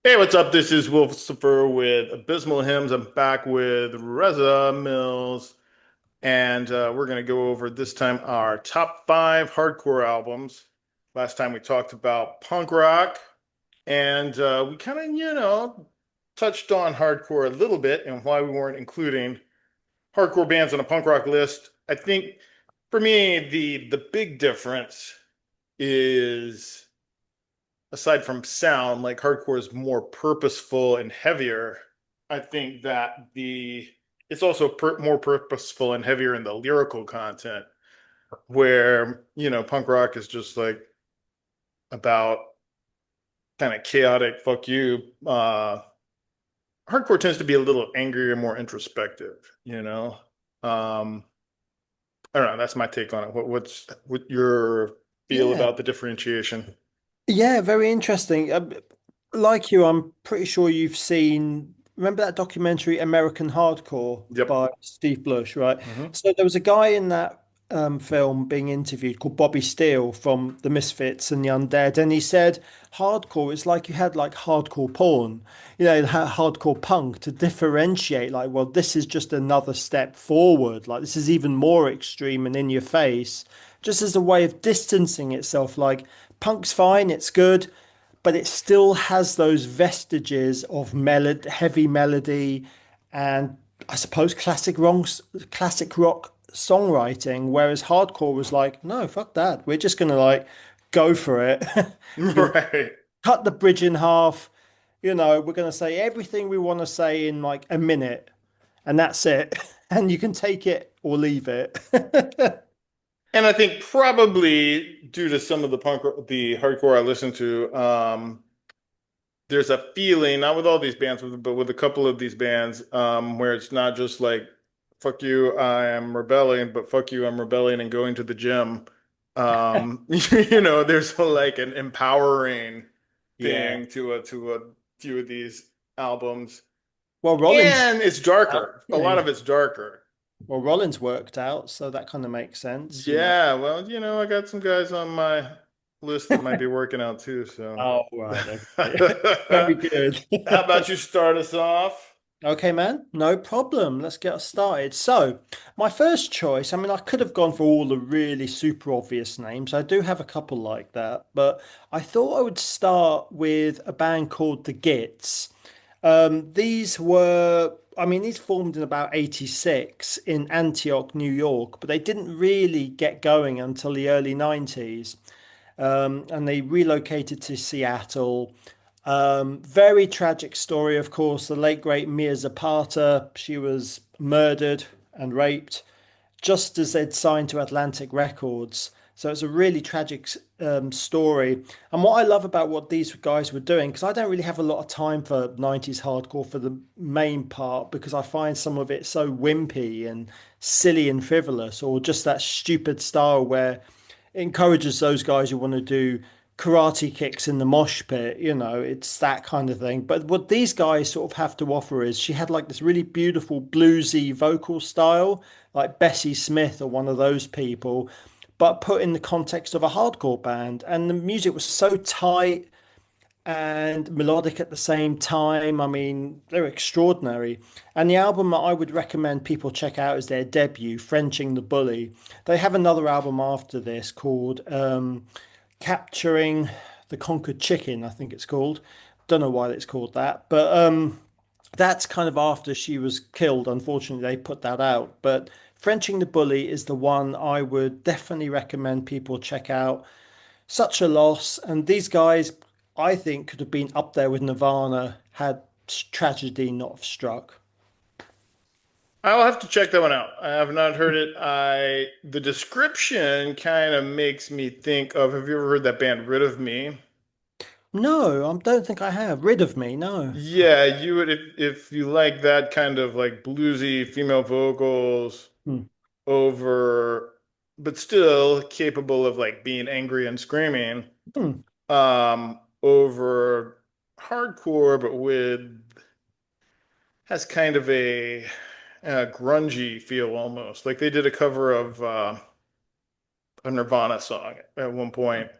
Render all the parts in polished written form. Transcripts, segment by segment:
Hey, what's up? This is Wolfsifer with Abysmal Hymns. I'm back with Reza Mills, and we're going to go over this time our top five hardcore albums. Last time we talked about punk rock, and we kind of, touched on hardcore a little bit and why we weren't including hardcore bands on a punk rock list. I think for me, the big difference is aside from sound, like hardcore is more purposeful and heavier. I think that the it's also more purposeful and heavier in the lyrical content, where punk rock is just like about kind of chaotic fuck you. Hardcore tends to be a little angrier, more introspective. Um, I don't know. That's my take on it. What your feel Yeah, about the differentiation? yeah, very interesting. Like you, I'm pretty sure you've seen. Remember that documentary American Hardcore Yep. by Steve Blush, right? Hmm. So there was a guy in that film being interviewed called Bobby Steele from the Misfits and the Undead, and he said hardcore is like you had like hardcore porn, hardcore punk to differentiate. Like, well, this is just another step forward. Like this is even more extreme and in your face, just as a way of distancing itself. Like punk's fine, it's good, but it still has those vestiges of heavy melody, and I suppose classic rock songwriting. Whereas hardcore was like, no, fuck that. We're just gonna like go for it. You know, Right. cut the bridge in half. We're gonna say everything we want to say in like a minute, and that's it. And you can take it or leave it. And I think probably due to some of the hardcore I listen to, there's a feeling, not with all these bands, but with a couple of these bands, where it's not just like, fuck you, I am rebelling, but fuck you, I'm rebelling and going to the gym. There's like an empowering Yeah. thing to a few of these albums. Well, Rollins, And it's darker. A yeah, lot of it's darker. well, Rollins worked out, so that kind of makes sense. Yeah, well, I got some guys on my list that might be working out too, so. Oh, right. Okay. Very How good. about you start us off? Okay, man. No problem. Let's get us started. So, my first choice, I mean, I could have gone for all the really super obvious names. I do have a couple like that, but I thought I would start with a band called The Gits. These formed in about 86 in Antioch, New York, but they didn't really get going until the early 90s. And they relocated to Seattle. Very tragic story, of course. The late great Mia Zapata, she was murdered and raped just as they'd signed to Atlantic Records. So it's a really tragic story. And what I love about what these guys were doing, because I don't really have a lot of time for 90s hardcore for the main part, because I find some of it so wimpy and silly and frivolous, or just that stupid style where it encourages those guys who want to do karate kicks in the mosh pit, it's that kind of thing. But what these guys sort of have to offer is she had like this really beautiful bluesy vocal style, like Bessie Smith or one of those people, but put in the context of a hardcore band. And the music was so tight and melodic at the same time. I mean, they're extraordinary. And the album that I would recommend people check out is their debut, Frenching the Bully. They have another album after this called Capturing the Conquered Chicken, I think it's called. Don't know why it's called that, but that's kind of after she was killed. Unfortunately, they put that out. But Frenching the Bully is the one I would definitely recommend people check out. Such a loss. And these guys, I think, could have been up there with Nirvana had tragedy not have struck. I'll have to check that one out. I have not heard it. The description kind of makes me think of, have you ever heard that band Rid of Me? No, I don't think I have. Rid of Me, no. Yeah, you would if you like that kind of like bluesy female vocals Hmm. over, but still capable of like being angry and screaming, Hmm. over hardcore, but with has kind of a grungy feel almost. Like they did a cover of a Nirvana song at one point,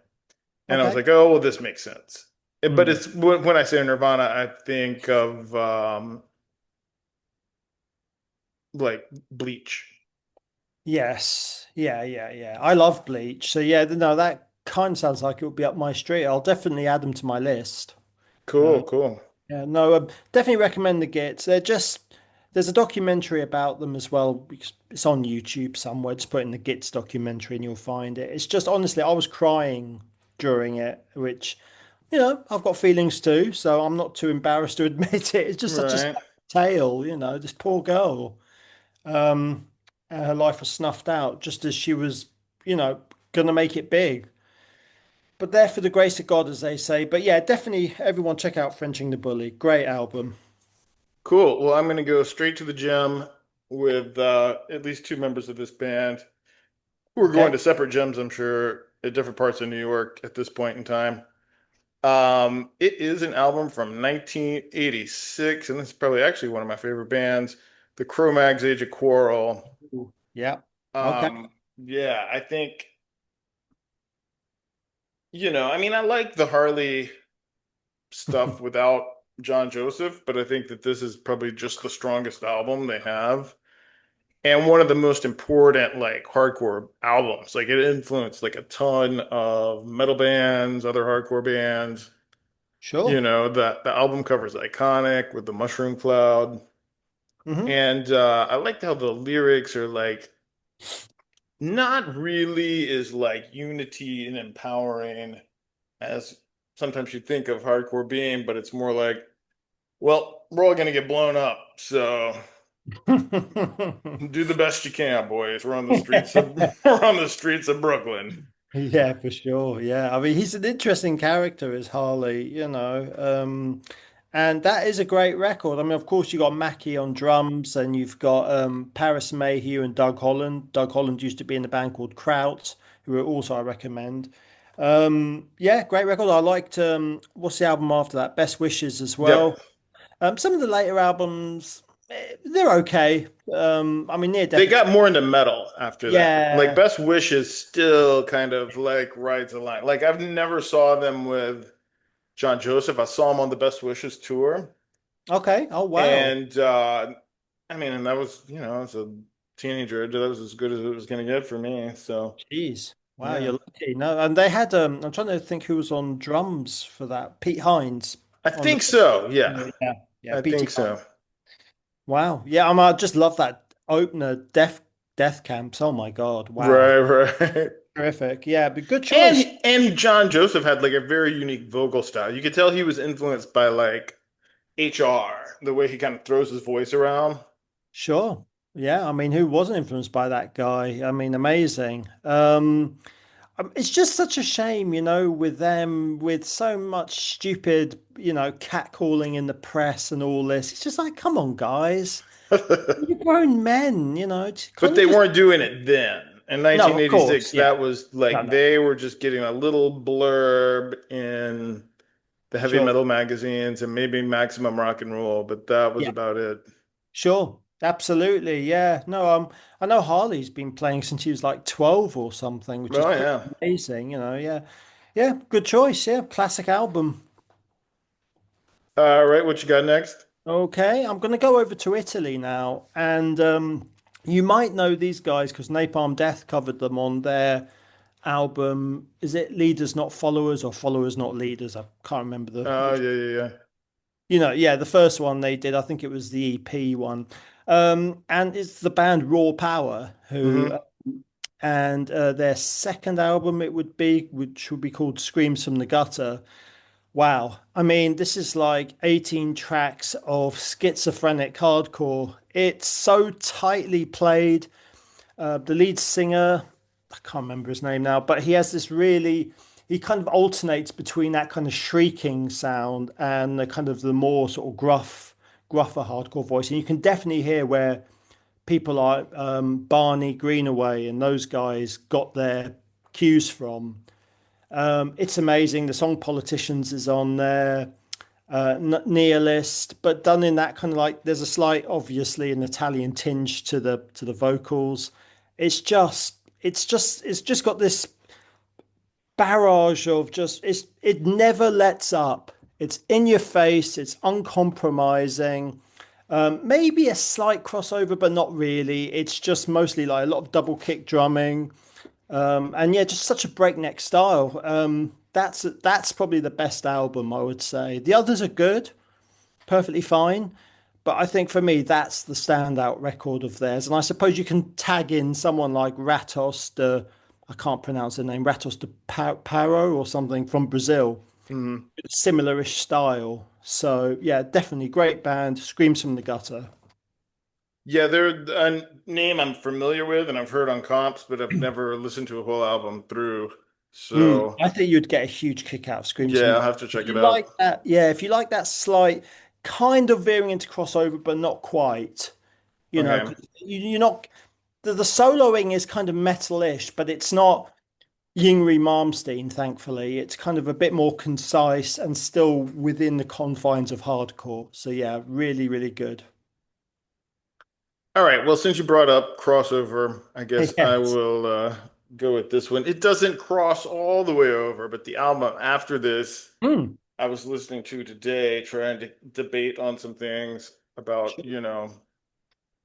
and I was Okay. like, oh, well, this makes sense. But Mm. it's when I say Nirvana, I think of like Bleach. Yes. Yeah, yeah, yeah. I love Bleach. So yeah, no, that kind of sounds like it would be up my street. I'll definitely add them to my list. Cool, cool. Yeah, no, definitely recommend the Gits. There's a documentary about them as well. It's on YouTube somewhere. Just put in the Gits documentary and you'll find it. It's just honestly, I was crying during it, which, I've got feelings too, so I'm not too embarrassed to admit it. It's just such a sad Right. tale, this poor girl. Um, her life was snuffed out just as she was, gonna make it big. But there for the grace of God, as they say. But yeah, definitely everyone check out Frenching the Bully. Great album. Cool. Well, I'm gonna go straight to the gym with at least two members of this band. We're going Okay. to separate gyms, I'm sure, at different parts of New York at this point in time. It is an album from 1986, and this is probably actually one of my favorite bands, the Cro-Mags Age of Quarrel. Ooh. Yeah. Okay. Um, yeah, I think, I mean, I like the Harley stuff without John Joseph, but I think that this is probably just the strongest album they have. And one of the most important like hardcore albums. Like it influenced like a ton of metal bands, other hardcore bands. Sure. The album cover is iconic with the mushroom cloud. Hmm. And I liked how the lyrics are like not really as like unity and empowering as sometimes you think of hardcore being, but it's more like, well, we're all gonna get blown up, so do the best you can, boys. We're on the streets of Brooklyn. Yeah, for sure. Yeah. I mean, he's an interesting character as Harley, and that is a great record. I mean, of course, you got Mackie on drums and you've got Paris Mayhew and Doug Holland. Doug Holland used to be in a band called Kraut, who also I recommend. Yeah, great record. I liked what's the album after that? Best Wishes as Yep. well. Some of the later albums, they're okay. I mean, Near They Death got Experience. more into metal after that. Like Yeah. Best Wishes still kind of like rides the line. Like I've never saw them with John Joseph. I saw him on the Best Wishes tour. Okay. Oh, wow. And I mean, and that was, as a teenager, that was as good as it was gonna get for me. So Jeez. Wow, yeah. you're lucky. No, and they had I'm trying to think who was on drums for that. Pete Hines I on the think so. Yeah. yeah, yeah, I Petey think Hines. so. Wow. Yeah, I just love that opener, Death Camps. Oh my God. Wow. Right, right. Terrific. Yeah, but good And choice. and John Joseph had like a very unique vocal style. You could tell he was influenced by like HR, the way he kind of throws his voice around. Sure. Yeah, I mean, who wasn't influenced by that guy? I mean, amazing. It's just such a shame, with them, with so much stupid, catcalling in the press and all this. It's just like, come on, guys. You're grown men, But can't you they just? weren't doing it then. In No, of course. 1986, Yeah. that was No, like no. they were just getting a little blurb in the heavy Sure. metal magazines and maybe Maximum Rock and Roll, but that was Yeah. about it. Sure. Absolutely. Yeah. No, I know Harley's been playing since he was like 12 or something, which is Oh pretty yeah. amazing, Yeah. Yeah. Good choice. Yeah. Classic album. All right, what you got next? Okay, I'm going to go over to Italy now, and you might know these guys because Napalm Death covered them on their album. Is it Leaders Not Followers or Followers Not Leaders? I can't remember Oh which. yeah, yeah, yeah. Yeah, the first one they did. I think it was the EP one, and it's the band Raw Power who, Hmm. and their second album it would be, which would be called Screams from the Gutter. Wow. I mean, this is like 18 tracks of schizophrenic hardcore. It's so tightly played. The lead singer, I can't remember his name now, but he has this really, he kind of alternates between that kind of shrieking sound and the more sort of gruffer hardcore voice. And you can definitely hear where people like Barney Greenaway and those guys got their cues from. It's amazing. The song Politicians is on there, Nihilist, but done in that kind of like there's a slight, obviously, an Italian tinge to the vocals. It's just got this barrage of just it never lets up. It's in your face, it's uncompromising. Maybe a slight crossover, but not really. It's just mostly like a lot of double kick drumming. And yeah, just such a breakneck style. That's probably the best album, I would say. The others are good, perfectly fine, but I think for me that's the standout record of theirs. And I suppose you can tag in someone like Ratos de, I can't pronounce the name, Ratos de Paro or something from Brazil, Mhm. similar-ish style. So yeah, definitely great band, screams from the gutter. Yeah, they're a name I'm familiar with and I've heard on comps, but I've never listened to a whole album through. So I think you'd get a huge kick out of Screams from yeah, the I'll Gut. have to If check it you out. like that, yeah, if you like that slight kind of veering into crossover, but not quite, Okay. 'cause you're not the soloing is kind of metal-ish, but it's not Yngwie Malmsteen, thankfully. It's kind of a bit more concise and still within the confines of hardcore. So yeah, really, really good. All right. Well, since you brought up crossover, I guess I Yes. will go with this one. It doesn't cross all the way over, but the album after this, Hmm. I was listening to today, trying to debate on some things about, Sure.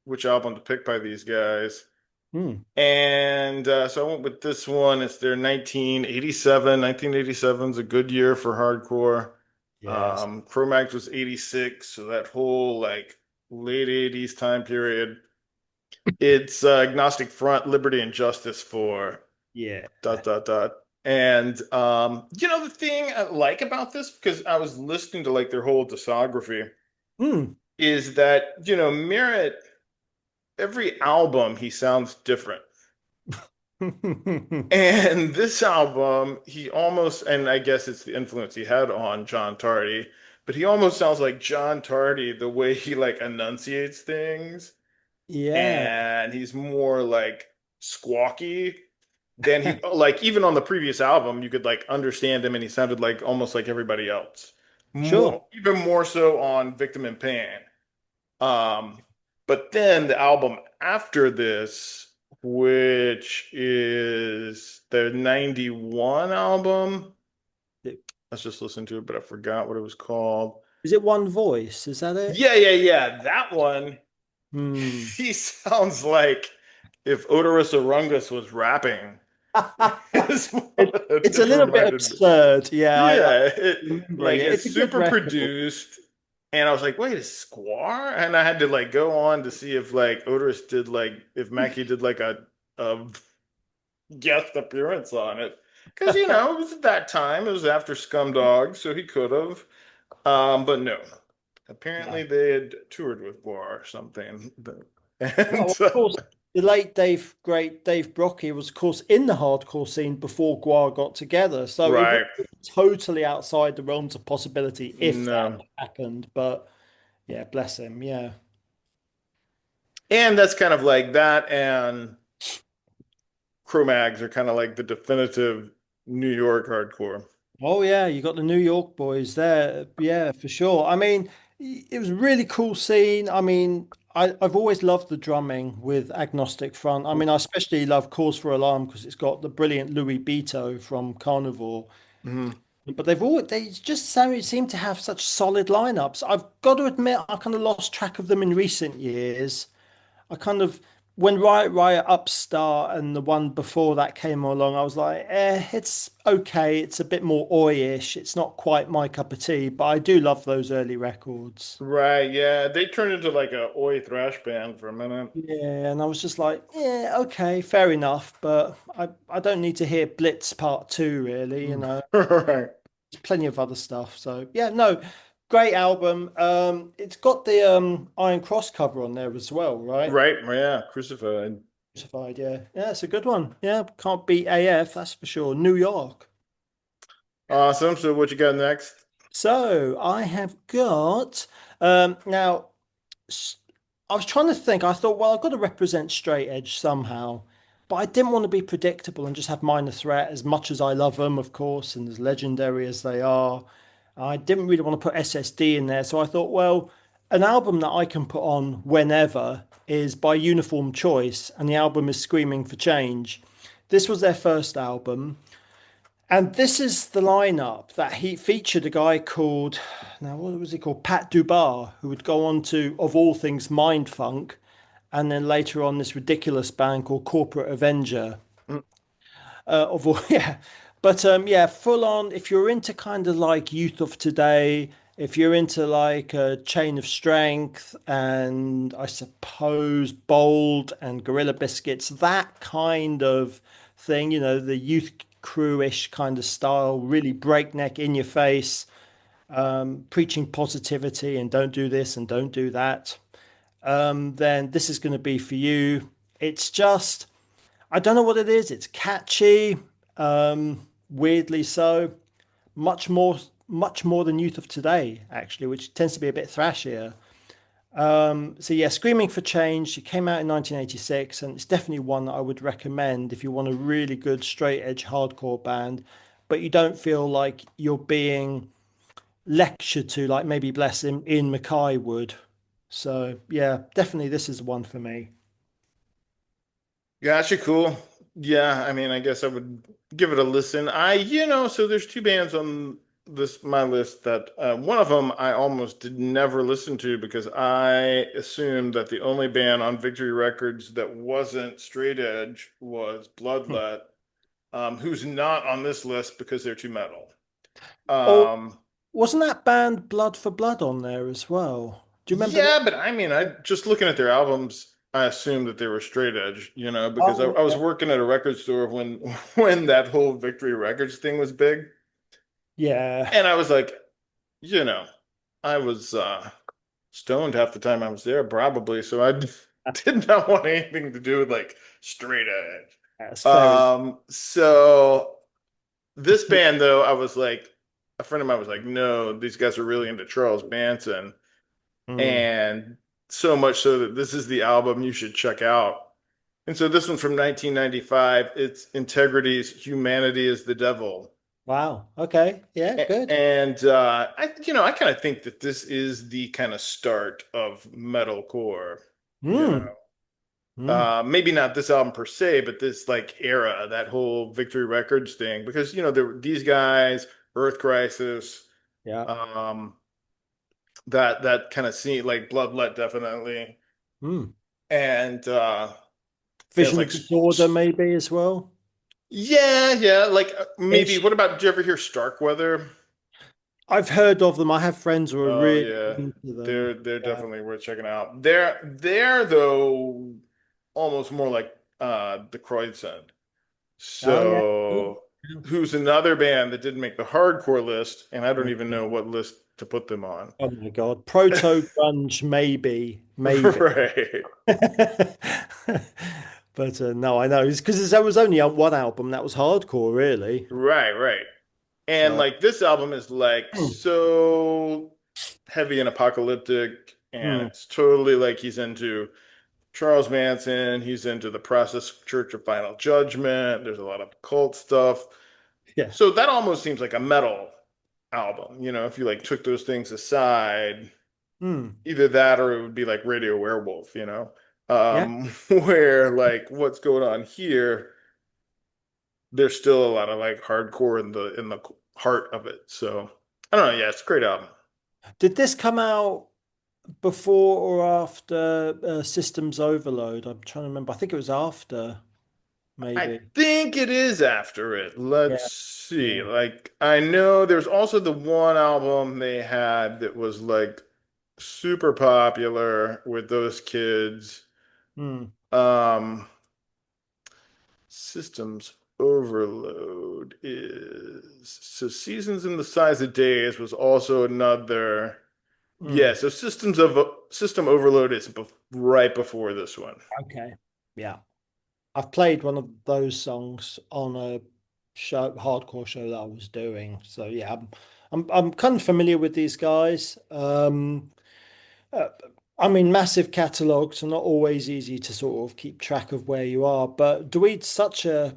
which album to pick by these guys. Hmm. And so I went with this one. It's their 1987. 1987 is a good year for hardcore. Yes. Cro-Mags was 86, so that whole like late 80s time period. It's Agnostic Front, Liberty and Justice for Yeah. dot dot dot. And the thing I like about this, because I was listening to like their whole discography, Hmm. is that, Merritt, every album he sounds different. And this album, he almost, and I guess it's the influence he had on John Tardy, but he almost sounds like John Tardy the way he like enunciates things. Yeah. And he's more like squawky than he, like, even on the previous album, you could like understand him and he sounded like almost like everybody else. Sure. Even more so on Victim in Pain. Um, but then the album after this, which is the 91 album, let's just listen to it, but I forgot what it was called. Is it One Voice? Is that it? Yeah, yeah, yeah. That one, Hmm. he sounds like if Oderus Urungus was rapping. Is It, what it's a it little bit reminded me. absurd. Yeah, I Yeah, remembering like it. it's It's a good super record. produced, and I was like, "Wait, is Squar?" And I had to like go on to see if like Oderus did like if Mackie did like a guest appearance on it, because it was at that time. It was after Scumdog, so he could have. But no, apparently No. they had toured with Bar or something, Well, and of course, the late great Dave Brockie was, of course, in the hardcore scene before Guar got together. So it was right, totally outside the realms of possibility if that no. happened. But yeah, bless him. Yeah. And that's kind of like that, and Cro-Mags are kind of like the definitive New York hardcore. Oh yeah, you got the New York boys there. Yeah, for sure. I mean, it was a really cool scene. I mean, I've always loved the drumming with Agnostic Front. I mean, I especially love Cause for Alarm because it's got the brilliant Louis Beto from Carnivore. Mhm. But they just seem to have such solid lineups. I've got to admit, I kind of lost track of them in recent years. I kind of when Riot Upstart and the one before that came along, I was like, it's okay. It's a bit more oi-ish. It's not quite my cup of tea, but I do love those early records. Right, yeah. They turned into like a oi thrash band for a minute. Yeah, and I was just like, yeah, okay, fair enough, but I don't need to hear Blitz Part 2, really, Right. There's plenty of other stuff. So yeah, no, great album. It's got the Iron Cross cover on there as well, right? Right, yeah, Crucified. Crucified, yeah. Yeah, it's a good one. Yeah, can't beat AF, that's for sure. New York. Awesome. So what you got next? So I have got now s- I was trying to think, I thought, well, I've got to represent straight edge somehow. But I didn't want to be predictable and just have Minor Threat as much as I love them, of course, and as legendary as they are. I didn't really want to put SSD in there. So I thought, well, an album that I can put on whenever is by Uniform Choice, and the album is Screaming for Change. This was their first album. And this is the lineup that he featured a guy called, now what was he called? Pat Dubar, who would go on to, of all things, Mindfunk, and then later on this ridiculous band called Corporate Avenger. Mm. Of all, yeah. But yeah, full on. If you're into kind of like Youth of Today, if you're into like Chain of Strength, and I suppose Bold and Gorilla Biscuits, that kind of thing, the youth crew-ish kind of style, really breakneck, in your face, preaching positivity and don't do this and don't do that, then this is going to be for you. It's just, I don't know what it is. It's catchy, weirdly so. Much more than Youth of Today, actually, which tends to be a bit thrashier. So yeah, Screaming for Change. It came out in 1986, and it's definitely one that I would recommend if you want a really good straight edge hardcore band, but you don't feel like you're being lectured to, like maybe bless him, Ian Mackay would. So yeah, definitely this is one for me. Gotcha, cool. Yeah, I mean, I guess I would give it a listen. So there's two bands on this my list that one of them I almost did never listen to because I assumed that the only band on Victory Records that wasn't straight edge was Hmm. Bloodlet, who's not on this list because they're too metal. Or Um, wasn't that band Blood for Blood on there as well? Do you remember that? Yeah, but I mean, I just looking at their albums, I assumed that they were straight edge, because I, Oh, I was working at a record store when when that whole Victory Records thing was big, yeah. and I was like, you know, I was stoned half the time I was there, probably, so I did not want anything to do with like straight edge. That's fair. So this band though, I was like, a friend of mine was like, no, these guys are really into Charles Manson. Mm. And so much so that this is the album you should check out. And so this one's from 1995. It's Integrity's "Humanity is the Devil." Wow. Okay. Yeah, good. And I kind of think that this is the kind of start of metalcore. You know, Mm. Mm. maybe not this album per se, but this like era, that whole Victory Records thing, because there were these guys, Earth Crisis, Yeah. um, that kind of scene, like Bloodlet, definitely. Mm. And it's Vision like of Disorder, maybe as well. yeah, like maybe Ish. what about, did you ever hear Starkweather? I've heard of them. I have friends who are Oh really yeah, into them. they're Yeah. definitely worth checking out. They're though almost more like the Croydson. Oh yeah. Cool. So Yeah. who's another band that didn't make the hardcore list, and I don't Mm. even know what list to put them on. Oh my God. Proto grunge, maybe, maybe. Right. But no, I know. It's because there was only one album that was hardcore, really. Right. And So, like this album is like mm, so heavy and apocalyptic, and mm, it's totally like he's into Charles Manson, he's into the Process Church of Final Judgment. There's a lot of cult stuff. yeah. So that almost seems like a metal album, if you like took those things aside, Mm, either that or it would be like Radio Werewolf. yeah. Where like what's going on here, there's still a lot of like hardcore in the heart of it. So I don't know. Yeah, it's a great album. Did this come out before or after Systems Overload? I'm trying to remember. I think it was after, I maybe. think it is after it. Yeah. Let's see. Yeah. Like I know there's also the one album they had that was like super popular with those kids. Mm, Um Systems Overload is so Seasons in the Size of Days was also another. Yeah, mm. so System Overload is right before this one. Okay. Yeah. I've played one of those songs on a hardcore show that I was doing. So yeah, I'm kind of familiar with these guys. Uh, I mean, massive catalogs so not always easy to sort of keep track of where you are. But Dweed's such a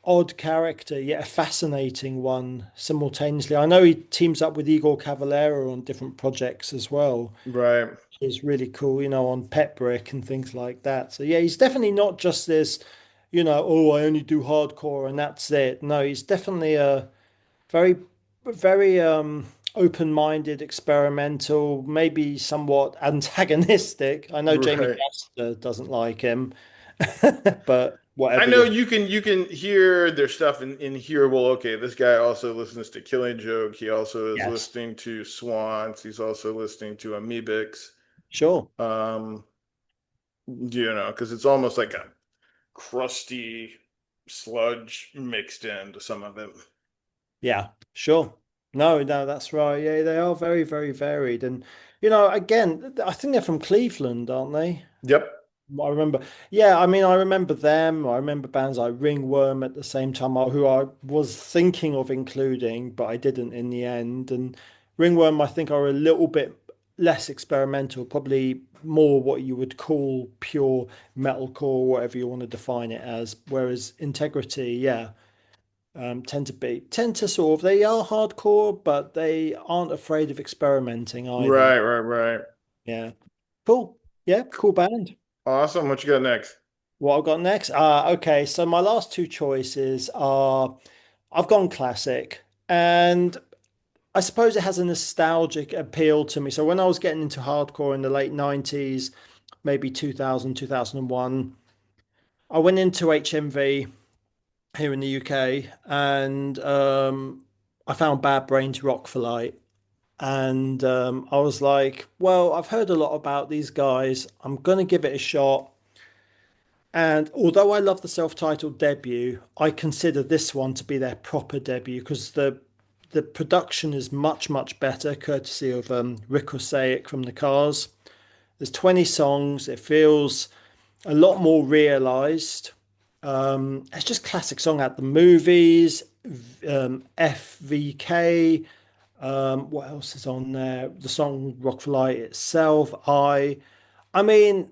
odd character, yet a fascinating one simultaneously. I know he teams up with Igor Cavalera on different projects as well. Right. Is really cool, on Pet Brick and things like that. So yeah, he's definitely not just this. oh, I only do hardcore and that's it. No, he's definitely a very, very open-minded, experimental, maybe somewhat antagonistic. I know Jamie Right. Custer doesn't like him, but I whatever know you. you can hear their stuff in here. Well, okay, this guy also listens to Killing Joke. He also is Yes, listening to Swans. He's also listening to Amoebics. sure. Um, because it's almost like a crusty sludge mixed into some of it. Yeah, sure. No, no, that's right. Yeah, they are very, very varied. And, again, I think they're from Cleveland, aren't they? Yep. I remember, yeah, I mean, I remember them. I remember bands like Ringworm at the same time, who I was thinking of including, but I didn't in the end. And Ringworm, I think, are a little bit less experimental, probably more what you would call pure metalcore, whatever you want to define it as. Whereas Integrity, yeah, tend to sort of they are hardcore, but they aren't afraid of experimenting either. Right, right, right. Yeah, cool. Yeah, cool band. Awesome. What you got next? What I've got next? Okay, so my last two choices are I've gone classic, and I suppose it has a nostalgic appeal to me. So when I was getting into hardcore in the late 90s, maybe 2000, 2001, I went into HMV here in the UK and I found Bad Brains Rock for Light. And I was like, well, I've heard a lot about these guys. I'm going to give it a shot. And although I love the self-titled debut, I consider this one to be their proper debut because the production is much, much better, courtesy of Rick Ocasek from the Cars. There's 20 songs. It feels a lot more realized. It's just classic song at the movies, FVK. What else is on there? The song Rock for Light itself. I mean,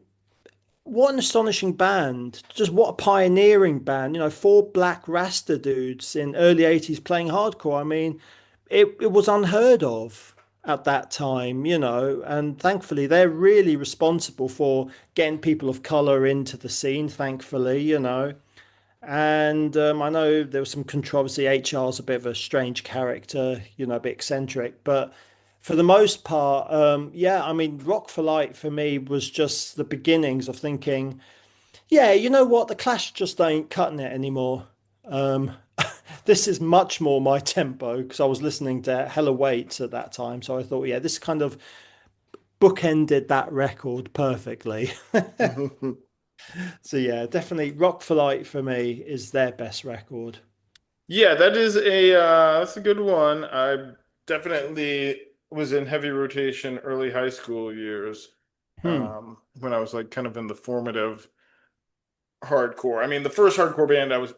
what an astonishing band. Just what a pioneering band. Four black Rasta dudes in early 80s playing hardcore. I mean, it was unheard of at that time, and thankfully they're really responsible for getting people of color into the scene, thankfully. And I know there was some controversy. HR's a bit of a strange character, a bit eccentric, but for the most part, yeah, I mean, Rock for Light for me was just the beginnings of thinking, yeah, you know what, the Clash just ain't cutting it anymore. Um, this is much more my tempo because I was listening to Hella Waits at that time, so I thought, yeah, this kind of bookended that record perfectly. So yeah, definitely Rock for Light for me is their best record. Yeah, that's a good one. I definitely was in heavy rotation early high school years, Hmm. when I was like kind of in the formative hardcore. I mean, the first hardcore band I was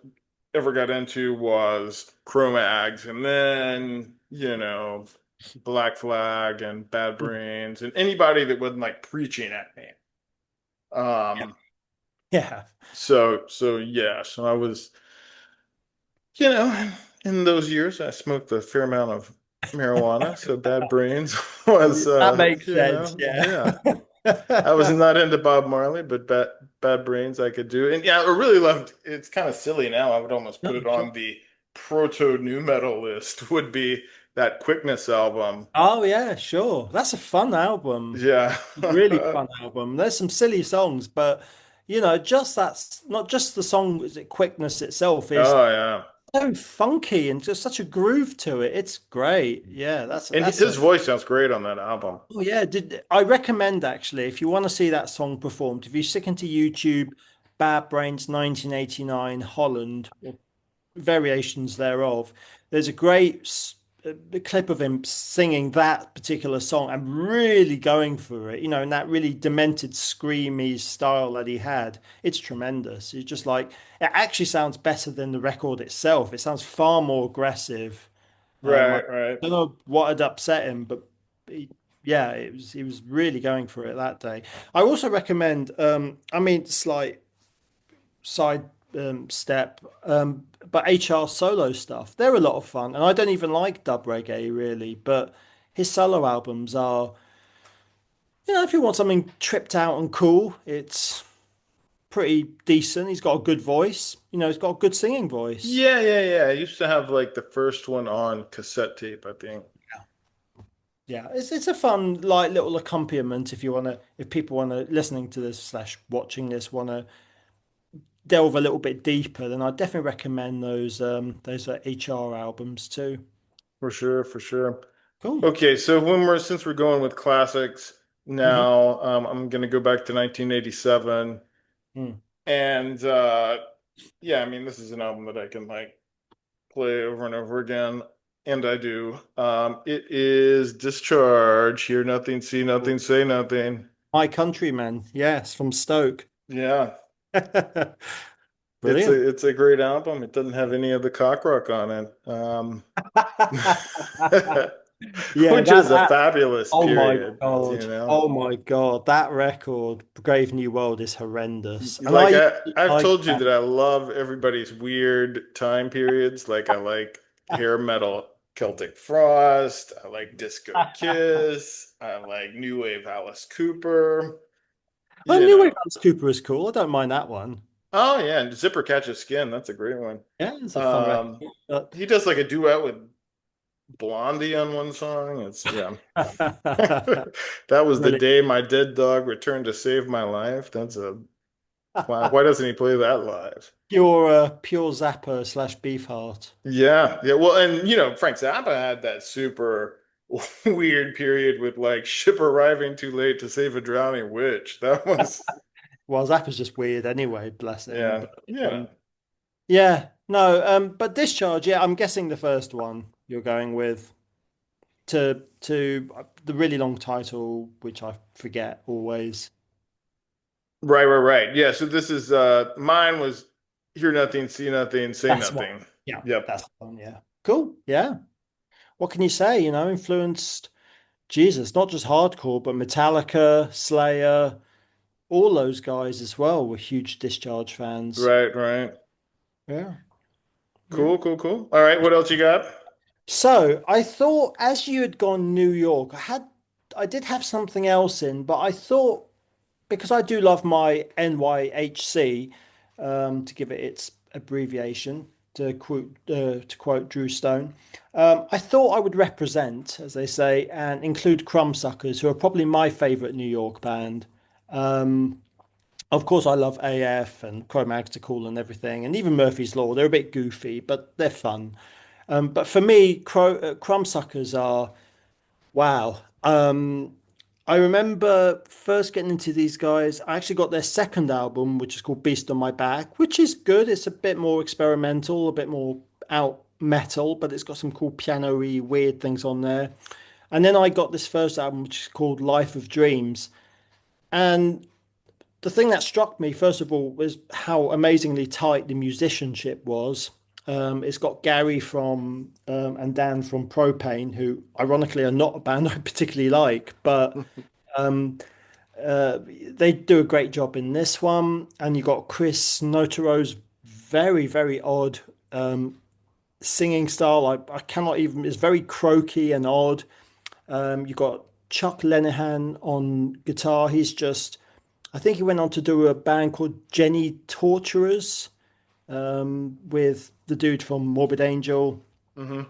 ever got into was Cro-Mags, and then, Black Flag and Bad Brains and anybody that wasn't like preaching at me. Yeah. Um, Yeah. so yeah, so I was, you know, in those years I smoked a fair amount of marijuana, so Bad Brains was, That makes sense. Yeah. yeah. I was not into Bob Marley, but Bad Brains I could do. And yeah, I really loved it's kind of silly now. I would almost put No, it sure. on the proto nu metal list would be that Quickness album. Oh yeah, sure. That's a fun album. Yeah. Really fun album. There's some silly songs, but just that's not just the song, is it Quickness itself is Oh yeah. so funky and just such a groove to it. It's great. Yeah, And that's his a voice sounds great on that album. oh yeah, did I recommend actually if you want to see that song performed, if you stick into YouTube, Bad Brains 1989 Holland or variations thereof, there's a great clip of him singing that particular song and really going for it, in that really demented, screamy style that he had. It's tremendous. It's just like it actually sounds better than the record itself. It sounds far more aggressive. I Right, right. don't know what had upset him, but he, yeah, he was really going for it that day. I also recommend, I mean, slight side step, but HR solo stuff. They're a lot of fun, and I don't even like dub reggae really, but his solo albums are, if you want something tripped out and cool, it's pretty decent. He's got a good voice. He's got a good singing voice. Yeah. I used to have like the first one on cassette tape, I think. Yeah, it's a fun like little accompaniment if people want to listening to this slash watching this want to delve a little bit deeper, then I'd definitely recommend those HR albums too. For sure, for sure. Cool. Okay, so since we're going with classics Hmm. now, I'm gonna go back to 1987, Mm. and yeah, I mean this is an album that I can like play over and over again, and I do. It is Discharge. Hear nothing, see nothing, say nothing. My Countrymen, yes, from Stoke. Yeah, Brilliant. it's a great album. It doesn't have any of the cock rock on it, Yeah, which is a fabulous oh my period, God. you know. Oh my God. That record, Brave New World, is horrendous. And I Like used to I've like told you that. that I love everybody's weird time periods. Like I like hair metal Celtic Frost. I like Disco Kiss. I like new wave Alice Cooper. I You knew know. Alice Cooper was cool. I don't mind that one. Oh yeah, and Zipper Catches Skin. That's a great one. Yeah, it's a fun record. Um, But he does like a duet with Blondie on one song. It's yeah. That was the Brilliant. day my dead dog returned to save my life. That's a wow. Why doesn't he play that live? Pure Zappa slash Beefheart. Yeah. Well, and Frank Zappa had that super weird period with like ship arriving too late to save a drowning witch. That was, Well, Zappa's just weird anyway, bless him. yeah, But yeah. yeah, no, but Discharge, yeah, I'm guessing the first one you're going with to the really long title, which I forget always. Right. Yeah. So this is mine was hear nothing, see nothing, say That's one. nothing. Yeah, Yep. that's one. Yeah, cool. Yeah, what can you say? Influenced Jesus, not just hardcore, but Metallica, Slayer, all those guys as well were huge Discharge fans. Right. Yeah. Yeah. Cool. All right. What else you got? So I thought as you had gone New York, I did have something else in, but I thought because I do love my NYHC, to give it its abbreviation, to quote Drew Stone, I thought I would represent, as they say, and include Crumbsuckers, who are probably my favorite New York band. Um, of course, I love AF and Cro-Mags and everything, and even Murphy's Law. They're a bit goofy, but they're fun. But for me, Crumbsuckers are wow. I remember first getting into these guys. I actually got their second album, which is called Beast on My Back, which is good. It's a bit more experimental, a bit more out metal, but it's got some cool piano-y weird things on there. And then I got this first album, which is called Life of Dreams. And the thing that struck me, first of all, was how amazingly tight the musicianship was. It's got Gary from and Dan from Propane, who ironically are not a band I particularly like, but um, they do a great job in this one. And you got Chris Notaro's very odd singing style. I cannot even. It's very croaky and odd. You got Chuck Lenihan on guitar. I think he went on to do a band called Jenny Torturers with the dude from Morbid Angel. Hmm.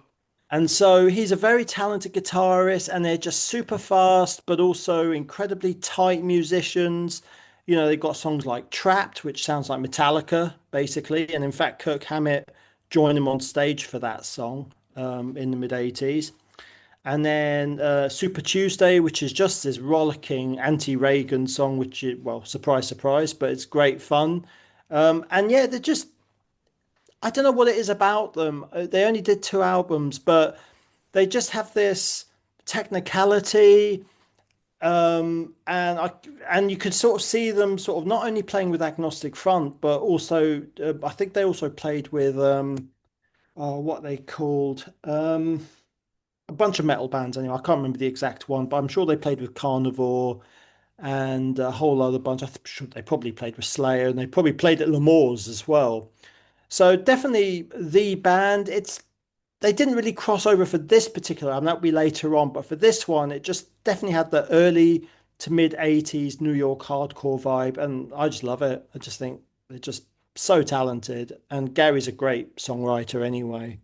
And so he's a very talented guitarist, and they're just super fast, but also incredibly tight musicians. They've got songs like Trapped, which sounds like Metallica, basically. And in fact, Kirk Hammett joined him on stage for that song in the mid 80s. And then Super Tuesday, which is just this rollicking anti-Reagan song, which is, well, surprise, surprise, but it's great fun. And yeah, they're just, I don't know what it is about them. They only did two albums, but they just have this technicality. And you could sort of see them sort of not only playing with Agnostic Front, but also, I think they also played with, oh, what they called. A bunch of metal bands anyway. I can't remember the exact one, but I'm sure they played with Carnivore and a whole other bunch. I'm sure they probably played with Slayer and they probably played at L'Amour's as well. So definitely the band. They didn't really cross over for this particular album. That'll be later on, but for this one, it just definitely had the early to mid 80s New York hardcore vibe, and I just love it. I just think they're just so talented, and Gary's a great songwriter anyway.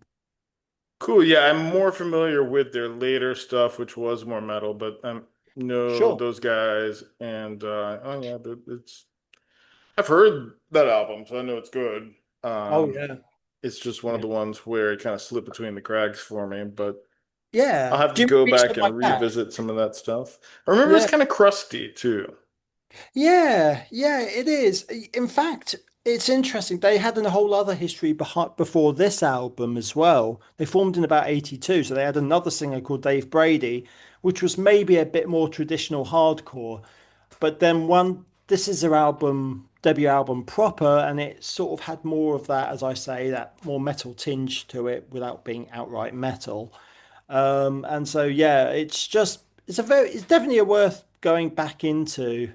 Cool. Yeah, I'm more familiar with their later stuff, which was more metal, but know Sure. those guys, and oh yeah, it's I've heard that album, so I know it's good. Oh Um, yeah. it's just one of Yeah. the ones where it kind of slipped between the cracks for me, but I'll Yeah. have to Do you go remember back something and like that? revisit some of that stuff. I remember it's Yeah. kind of crusty too. Yeah, yeah, it is. In fact, it's interesting. They had a whole other history behind before this album as well. They formed in about 82, so they had another singer called Dave Brady, which was maybe a bit more traditional hardcore. But then this is their debut album proper, and it sort of had more of that, as I say, that more metal tinge to it without being outright metal. And so yeah, it's definitely a worth going back into.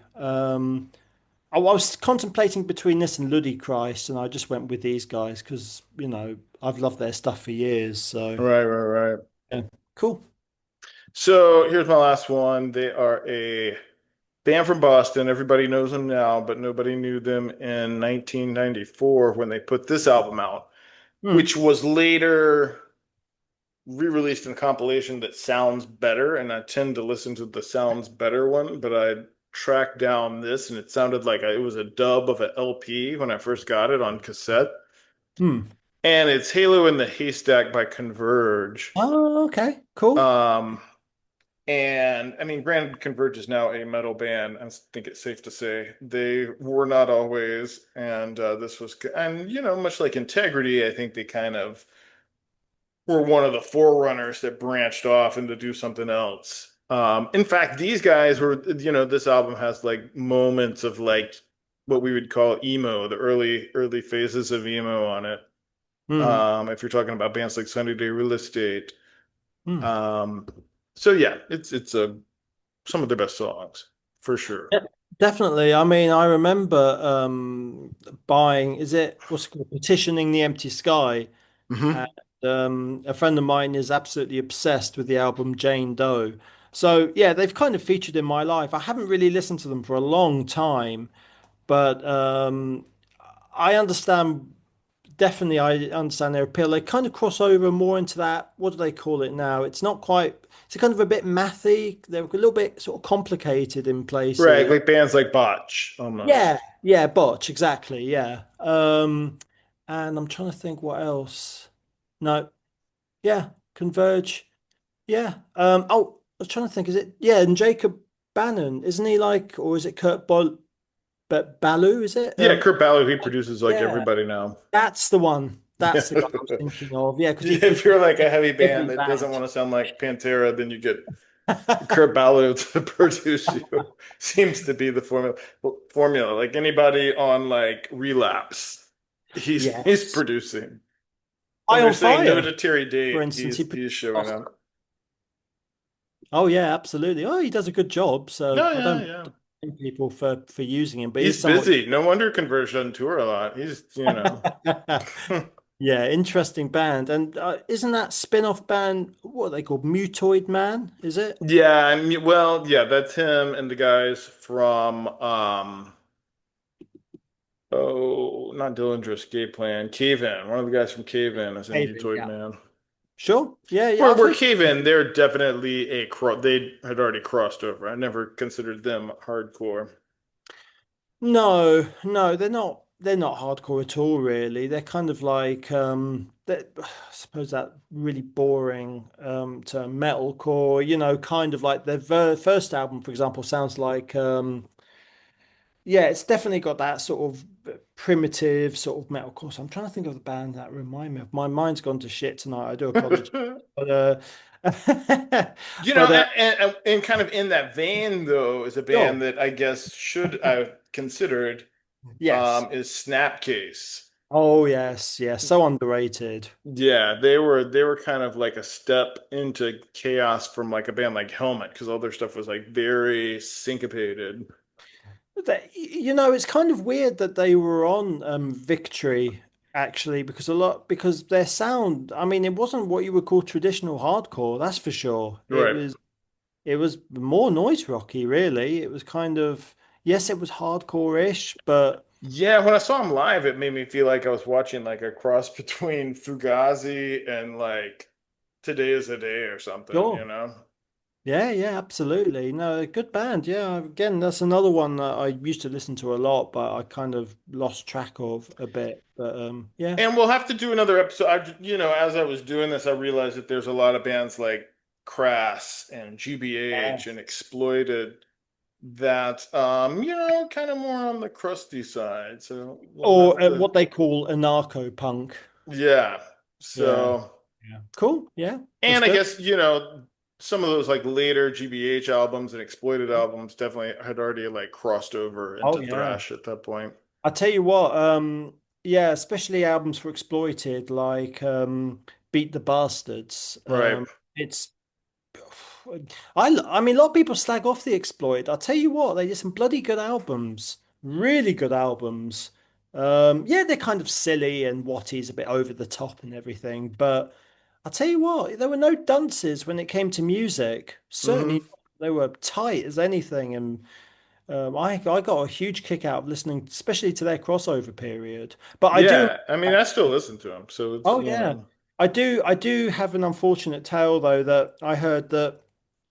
I was contemplating between this and Ludicrous, and I just went with these guys because I've loved their stuff for years. So Right, right, right. yeah, cool. So here's my last one. They are a band from Boston. Everybody knows them now, but nobody knew them in 1994 when they put this album out, Hmm. which was later re-released in a compilation that sounds better. And I tend to listen to the sounds better one, but I tracked down this and it sounded like it was a dub of an LP when I first got it on cassette. Hmm. And it's Halo in the Haystack by Converge. Oh, okay, cool. Um, And I mean, granted, Converge is now a metal band. I think it's safe to say they were not always. And this was, and much like Integrity, I think they kind of were one of the forerunners that branched off and to do something else. In fact, these guys were, this album has like moments of like what we would call emo, the early phases of emo on it. Hmm. If you're talking about bands like Sunny Day Real Estate. Hmm. Um, so yeah, it's a some of their best songs for sure. Yeah, definitely. I mean, I remember buying, is it what's it called, Petitioning the Empty Sky. And Hmm. a friend of mine is absolutely obsessed with the album Jane Doe. So yeah, they've kind of featured in my life. I haven't really listened to them for a long time, but I understand definitely I understand their appeal. They kind of cross over more into that. What do they call it now? It's not quite. It's kind of a bit mathy. They're a little bit sort of complicated in Right, places. like bands like Botch Yeah, almost. yeah, Botch, exactly. Yeah. And I'm trying to think what else. No, yeah, Converge. Yeah. Oh, I was trying to think. Is it? Yeah, and Jacob Bannon, isn't he like, or is it but Baloo? Is it? Yeah, Kurt Ballou, he produces like Yeah, everybody now. that's the one. Yeah. That's the guy I was thinking of. Yeah, because he If you're produced like a heavy band every that doesn't band. want to sound like Pantera, then you get Kurt Ballou to produce you. Seems to be the formula. Like anybody on like Relapse, he's Yes. producing. When Eye they're on saying no Fire, to Terry for Date, instance, he he's produced. showing up. Oh yeah, absolutely. Oh, he does a good job. So No, I yeah, don't yeah. blame people for using him, but He's he's somewhat. busy. No wonder Converge doesn't tour a lot. He's. Yeah, interesting band. And isn't that spin-off band what are they called? Mutoid Man, is it? Yeah, I mean, well, yeah, that's him and the guys from oh, not Dillinger Escape Plan, Cave In. One of the guys from Cave In is in Haven, Mutoid yeah. Man. Sure. Yeah, yeah. Where I've where heard. Cave In, they're definitely they had already crossed over. I never considered them hardcore. No, no, they're not hardcore at all, really. They're kind of like I suppose that really boring term metalcore, kind of like their first album, for example, sounds like yeah, it's definitely got that sort of primitive sort of metalcore. So I'm trying to think of the band that remind me of. My mind's gone to shit tonight. I do apologize. But but And kind of in that vein, though, is a sure. band that I guess should I've considered Yes. is Snapcase. Oh yes, yes. So underrated. Yeah, they were kind of like a step into chaos from like a band like Helmet because all their stuff was like very syncopated. It's kind of weird that they were on Victory actually, because their sound, I mean, it wasn't what you would call traditional hardcore, that's for sure. It Right. was it was more noise rocky, really. It was kind of, yes, it was hardcore-ish, but Yeah, when I saw him live, it made me feel like I was watching like a cross between Fugazi and like Today Is the Day or something, you sure. know? Yeah, yeah, absolutely. No, a good band. Yeah, again, that's another one that I used to listen to a lot, but I kind of lost track of a bit. But yeah. And we'll have to do another episode. As I was doing this, I realized that there's a lot of bands like Crass and GBH and Yes. Exploited that, kind of more on the crusty side. So we'll Or have to, what they call anarcho punk. yeah. Yeah. So, Yeah. Cool. Yeah, that's and I good. guess, some of those like later GBH albums and Exploited albums definitely had already like crossed over Oh into yeah. thrash at that point. I tell you what, yeah, especially albums for Exploited, like Beat the Bastards. Right. It's I mean, a lot of people slag off the Exploit. I'll tell you what, they did some bloody good albums, really good albums. Yeah, they're kind of silly and Watty's a bit over the top and everything, but I'll tell you what, there were no dunces when it came to music. Hmm. Certainly, they were tight as anything, and I got a huge kick out of listening, especially to their crossover period. But I do. Yeah. I mean, I still listen to them. So it's, Oh yeah. I do have an unfortunate tale though that I heard that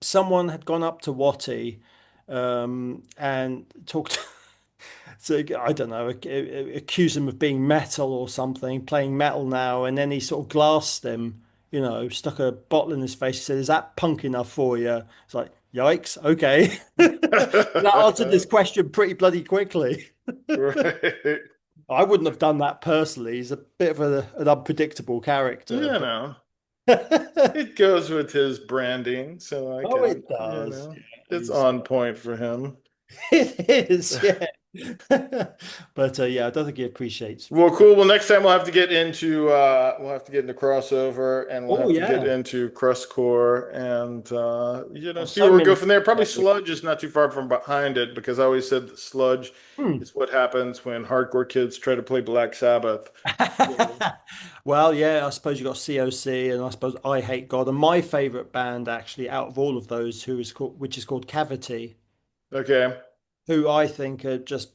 someone had gone up to Watty and talked so I don't know, accused him of being metal or something, playing metal now, and then he sort of glassed him, stuck a bottle in his face. He said, "Is that punk enough for you?" It's like, yikes, okay. That answered this question pretty bloody quickly. right. I wouldn't have done that personally. He's a bit of an unpredictable character, You but know, it goes with his branding, so I oh, can, it does. Yeah, it's on point for him. it is, yeah. But yeah, I don't think he appreciates. Well, cool. Well, next time we'll have to get into crossover and we'll Oh have to get yeah, into crustcore and oh, see so where we go many. from there. Probably sludge is not too far from behind it because I always said that sludge Hmm. is what happens when hardcore kids try to play Black Sabbath. So, Well, yeah, I suppose you got COC, and I suppose I Hate God, and my favorite band actually out of all of those, which is called Cavity, okay. who I think are just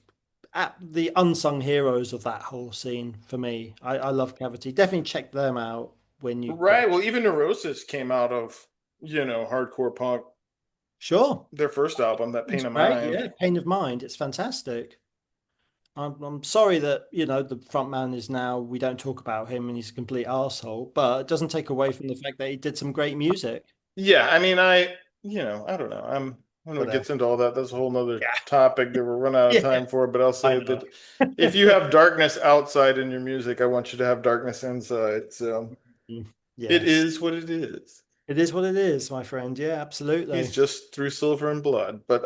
the unsung heroes of that whole scene for me. I love Cavity. Definitely check them out when you get. Right. Well, even Neurosis came out of, hardcore punk, Sure. their first album, that It's Pain of great. Mind. Yeah. Pain of Mind. It's fantastic. I'm sorry that, the front man is now, we don't talk about him and he's a complete arsehole, but it doesn't take away from the fact that he did some great music. Yeah, I mean, I don't know. I know it Whatever. gets into all that. That's a whole nother Yeah. topic that we're running out of Yeah. time for. But I'll I say know. that if you have darkness outside in your music, I want you to have darkness inside. So it Yes. is what it is. It is what it is, my friend. Yeah, He's absolutely. just through silver and blood. But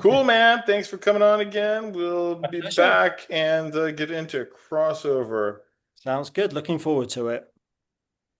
cool, man. Thanks for coming on again. We'll My be pleasure. back and get into crossover. Sounds good. Looking forward to it.